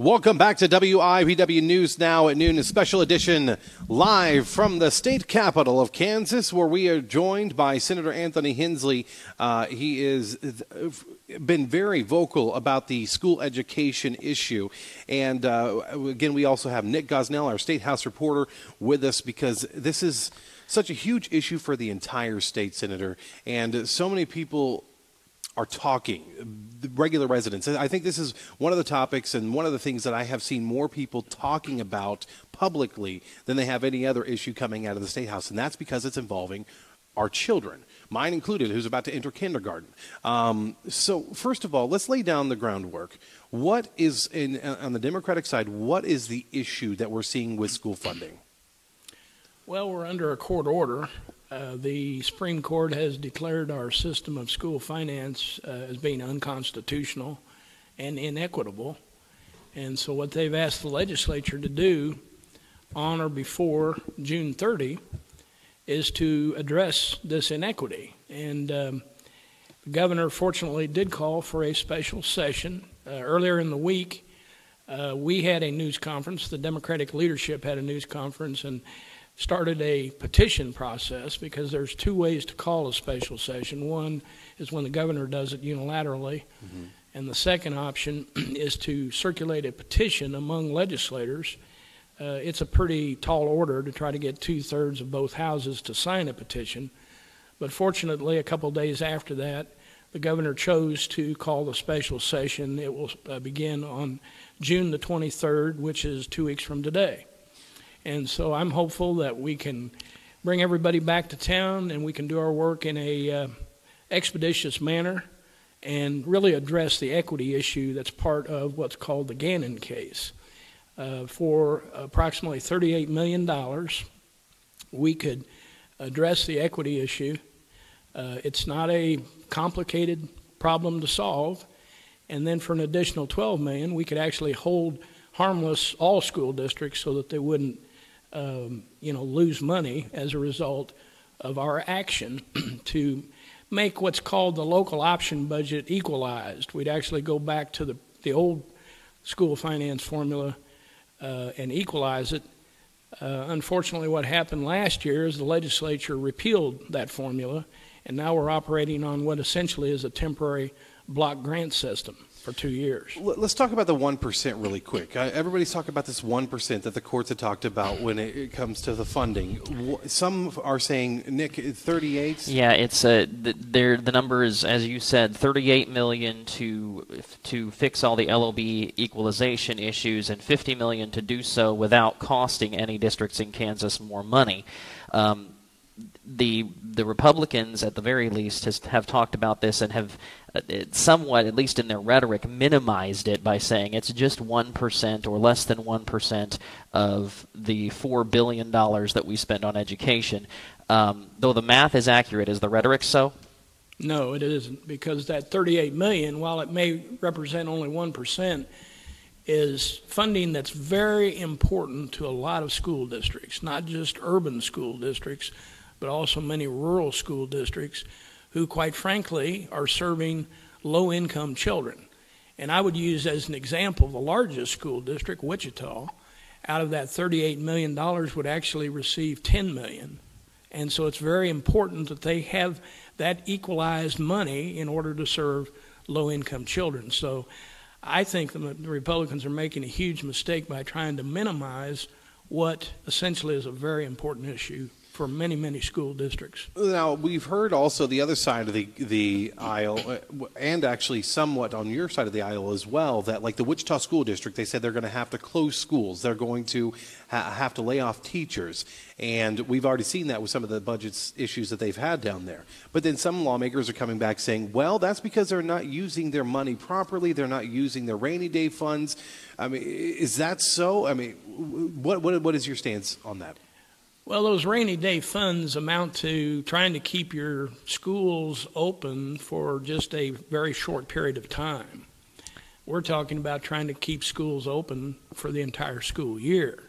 Welcome back to WIBW News Now at noon, a special edition live from the state capital of Kansas, where we are joined by Senator Anthony Hensley. He has been very vocal about the school education issue. And again, we also have Nick Gosnell, our State House reporter, with us because this is such a huge issue for the entire state, Senator. And so many people are talking, the regular residents. I think this is one of the topics and one of the things that I have seen more people talking about publicly than they have any other issue coming out of the State House, and that's because it's involving our children, mine included, who's about to enter kindergarten. So first of all, let's lay down the groundwork. What is, on the Democratic side, what is the issue that we're seeing with school funding? Well, we're under a court order. The Supreme Court has declared our system of school finance as being unconstitutional and inequitable. And so what they've asked the legislature to do on or before June 30 is to address this inequity. And the governor fortunately did call for a special session. Earlier in the week, we had a news conference. The Democratic leadership had a news conference and started a petition process, because there's two ways to call a special session. One is when the governor does it unilaterally, and the second option is to circulate a petition among legislators. It's a pretty tall order to try to get 2/3 of both houses to sign a petition, but fortunately a couple days after that the governor chose to call the special session. It will begin on June the 23rd, which is 2 weeks from today. And so I'm hopeful that we can bring everybody back to town and we can do our work in a expeditious manner and really address the equity issue that's part of what's called the Gannon case. For approximately $38 million, we could address the equity issue. It's not a complicated problem to solve. And then for an additional $12 million, we could actually hold harmless all school districts so that they wouldn't lose money as a result of our action to make what's called the local option budget equalized. We'd actually go back to the old school finance formula and equalize it. Unfortunately, what happened last year is the legislature repealed that formula, and now we're operating on what essentially is a temporary block grant system for 2 years. Let's talk about the 1% really quick. Everybody's talking about this 1% that the courts have talked about when it comes to the funding. Some are saying, Nick, 38? Yeah, it's the number is, as you said, $38 million to fix all the LOB equalization issues, and $50 million to do so without costing any districts in Kansas more money. The Republicans, at the very least, have talked about this and have somewhat, at least in their rhetoric, minimized it by saying it's just 1% or less than 1% of the $4 billion that we spend on education. Though the math is accurate, is the rhetoric so? No, it isn't, because that $38 million, while it may represent only 1%, is funding that's very important to a lot of school districts, not just urban school districts, but also many rural school districts who, quite frankly, are serving low-income children. And I would use as an example the largest school district, Wichita. Out of that $38 million would actually receive $10 million. And so it's very important that they have that equalized money in order to serve low-income children. So I think the Republicans are making a huge mistake by trying to minimize what essentially is a very important issue for many, many school districts. Now, we've heard also the other side of the aisle, and actually somewhat on your side of the aisle as well, that like the Wichita School District, they said they're going to have to close schools. They're going to have to lay off teachers. And we've already seen that with some of the budget issues that they've had down there. But then some lawmakers are coming back saying, well, that's because they're not using their money properly. They're not using their rainy day funds. I mean, is that so? I mean, what is your stance on that? Well, those rainy day funds amount to trying to keep your schools open for just a very short period of time. We're talking about trying to keep schools open for the entire school year.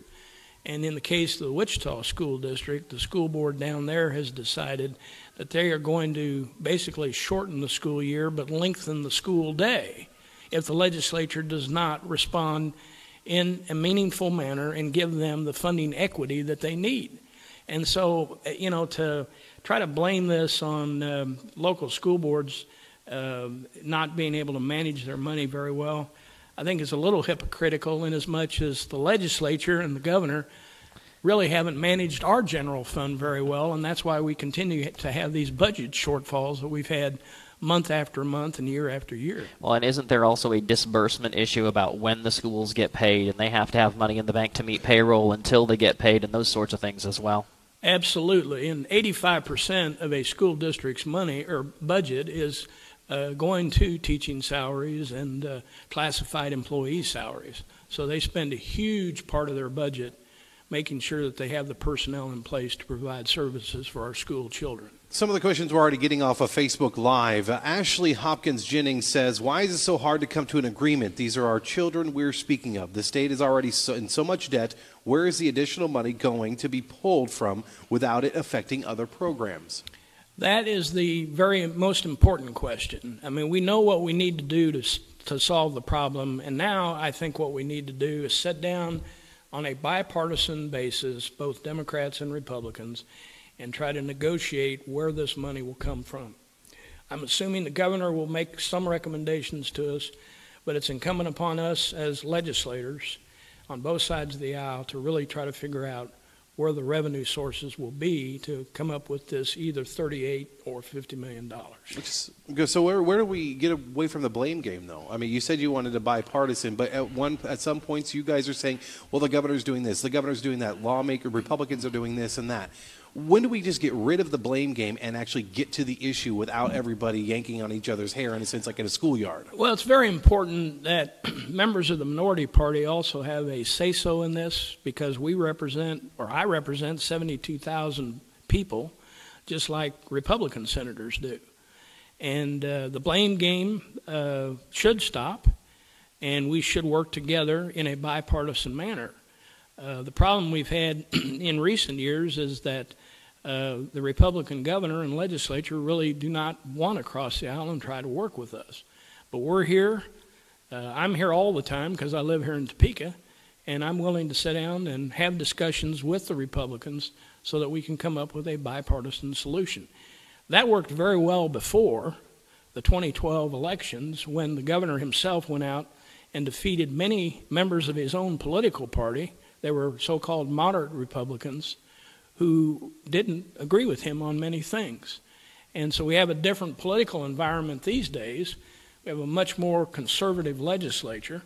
And in the case of the Wichita School District, the school board down there has decided that they are going to basically shorten the school year but lengthen the school day if the legislature does not respond in a meaningful manner and give them the funding equity that they need. And so, to try to blame this on local school boards not being able to manage their money very well, I think is a little hypocritical, in as much as the legislature and the governor really haven't managed our general fund very well, and that's why we continue to have these budget shortfalls that we've had month after month and year after year. Well, and isn't there also a disbursement issue about when the schools get paid, and they have to have money in the bank to meet payroll until they get paid, and those sorts of things as well? Absolutely, and 85% of a school district's money or budget is going to teaching salaries and classified employee salaries. So they spend a huge part of their budget making sure that they have the personnel in place to provide services for our school children. Some of the questions we're already getting off of Facebook Live. Ashley Hopkins Jennings says, why is it so hard to come to an agreement? These are our children we're speaking of. The state is already in so much debt. Where is the additional money going to be pulled from without it affecting other programs? That is the very most important question. I mean, we know what we need to do to solve the problem, and now I think what we need to do is sit down on a bipartisan basis, both Democrats and Republicans, and try to negotiate where this money will come from. I'm assuming the governor will make some recommendations to us, but it's incumbent upon us as legislators on both sides of the aisle to really try to figure out where the revenue sources will be to come up with this either $38 or $50 million. So where do we get away from the blame game, though? I mean, you said you wanted a bipartisan, but at some points you guys are saying, well, the governor's doing this, the governor's doing that, Republicans are doing this and that. When do we just get rid of the blame game and actually get to the issue without everybody yanking on each other's hair, in a sense, like in a schoolyard? Well, it's very important that members of the minority party also have a say-so in this, because I represent 72,000 people, just like Republican senators do. And the blame game should stop, and we should work together in a bipartisan manner. The problem we've had in recent years is that the Republican governor and legislature really do not want to cross the aisle and try to work with us. But we're here. I'm here all the time because I live here in Topeka, and I'm willing to sit down and have discussions with the Republicans so that we can come up with a bipartisan solution. That worked very well before the 2012 elections, when the governor himself went out and defeated many members of his own political party. They were so-called moderate Republicans who didn't agree with him on many things. And so we have a different political environment these days. We have a much more conservative legislature.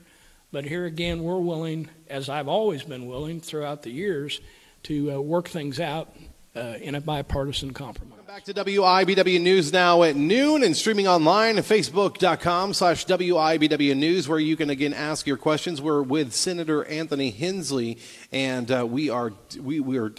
But here again, we're willing, as I've always been willing throughout the years, to work things out in a bipartisan compromise. Back to WIBW News now at noon, and streaming online at facebook.com/WIBW News, where you can again ask your questions. We're with Senator Anthony Hensley, and we are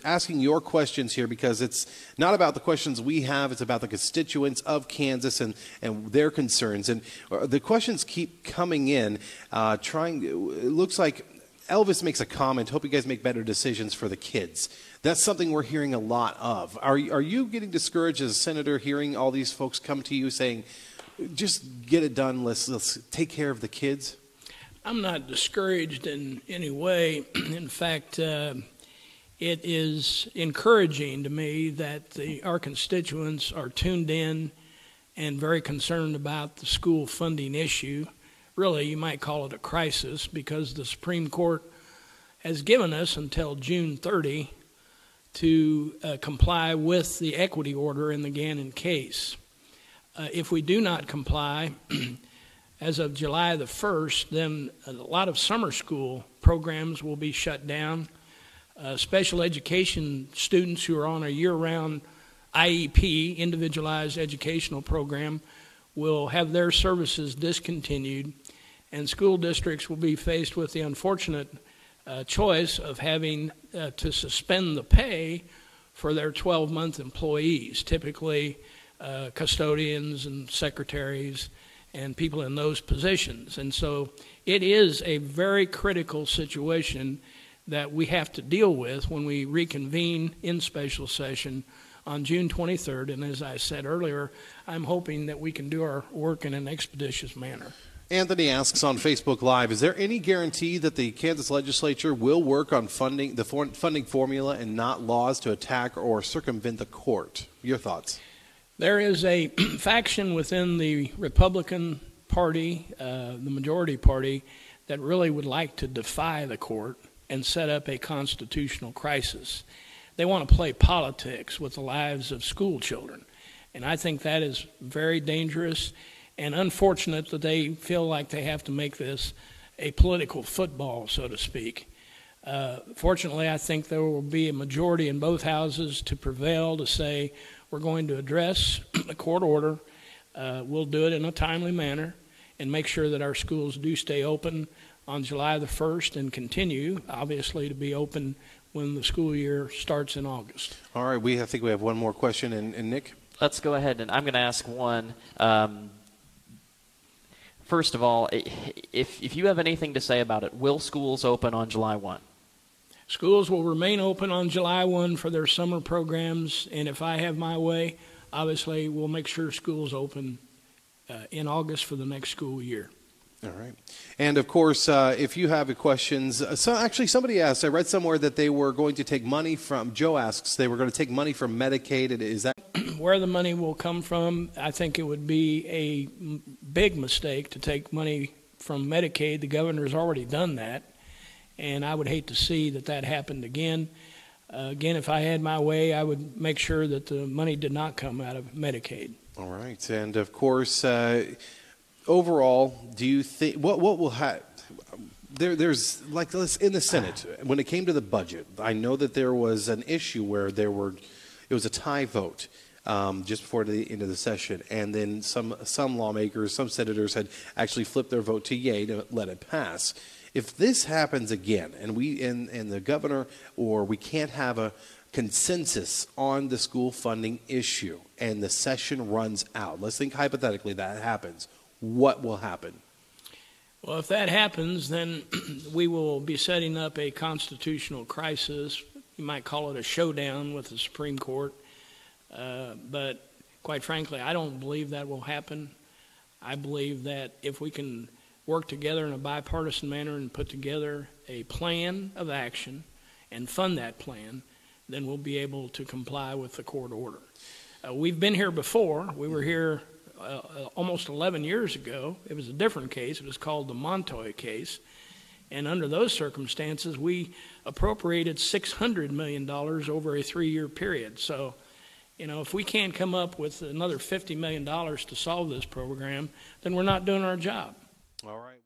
asking your questions here because it's not about the questions we have, it's about the constituents of Kansas and their concerns. And the questions keep coming in. It looks like Elvis makes a comment, hope you guys make better decisions for the kids. That's something we're hearing a lot of. Are you getting discouraged as a senator hearing all these folks come to you saying, just get it done, let's take care of the kids? I'm not discouraged in any way. In fact, it is encouraging to me that our constituents are tuned in and very concerned about the school funding issue. Really, you might call it a crisis, because the Supreme Court has given us until June 30 to comply with the equity order in the Gannon case. If we do not comply, as of July the 1st, then a lot of summer school programs will be shut down. Special education students who are on a year-round IEP, individualized educational program, will have their services discontinued, and school districts will be faced with the unfortunate choice of having to suspend the pay for their 12-month employees, typically custodians and secretaries and people in those positions. And so it is a very critical situation that we have to deal with when we reconvene in special session on June 23rd. And as I said earlier, I'm hoping that we can do our work in an expeditious manner. Anthony asks on Facebook Live, is there any guarantee that the Kansas legislature will work on funding formula and not laws to attack or circumvent the court? Your thoughts? There is a faction within the Republican Party, the majority party, that really would like to defy the court and set up a constitutional crisis. They want to play politics with the lives of school children. And I think that is very dangerous and unfortunate that they feel like they have to make this a political football, so to speak. Fortunately, I think there will be a majority in both houses to prevail to say we're going to address the court order. We'll do it in a timely manner and make sure that our schools do stay open on July the 1st and continue, obviously, to be open when the school year starts in August. All right, I think we have one more question. And Nick? Let's go ahead, and I'm going to ask one. First of all, if you have anything to say about it, will schools open on July 1? Schools will remain open on July 1 for their summer programs, and if I have my way, obviously we'll make sure schools open in August for the next school year. All right. And, of course, if you have questions, actually somebody asked, I read somewhere that they were going to take money from, Joe asks, they were going to take money from Medicaid. Is that? Where the money will come from, I think it would be a big mistake to take money from Medicaid. The governor's already done that, and I would hate to see that happened again. Again, if I had my way, I would make sure that the money did not come out of Medicaid. All right. And, of course, overall, do you think what will happen? There's like in the Senate when it came to the budget. I know that there was an issue where it was a tie vote just before the end of the session, and then some lawmakers, some senators had actually flipped their vote to yay to let it pass. If this happens again, and the governor or we can't have a consensus on the school funding issue, and the session runs out, let's think hypothetically that happens. What will happen? Well, if that happens, then we will be setting up a constitutional crisis. You might call it a showdown with the Supreme Court. But quite frankly, I don't believe that will happen. I believe that if we can work together in a bipartisan manner and put together a plan of action and fund that plan, then we'll be able to comply with the court order. We've been here before. We were here almost 11 years ago. It was a different case. It was called the Montoya case. And under those circumstances, we appropriated $600 million over a 3-year period. So, if we can't come up with another $50 million to solve this program, then we're not doing our job. All right.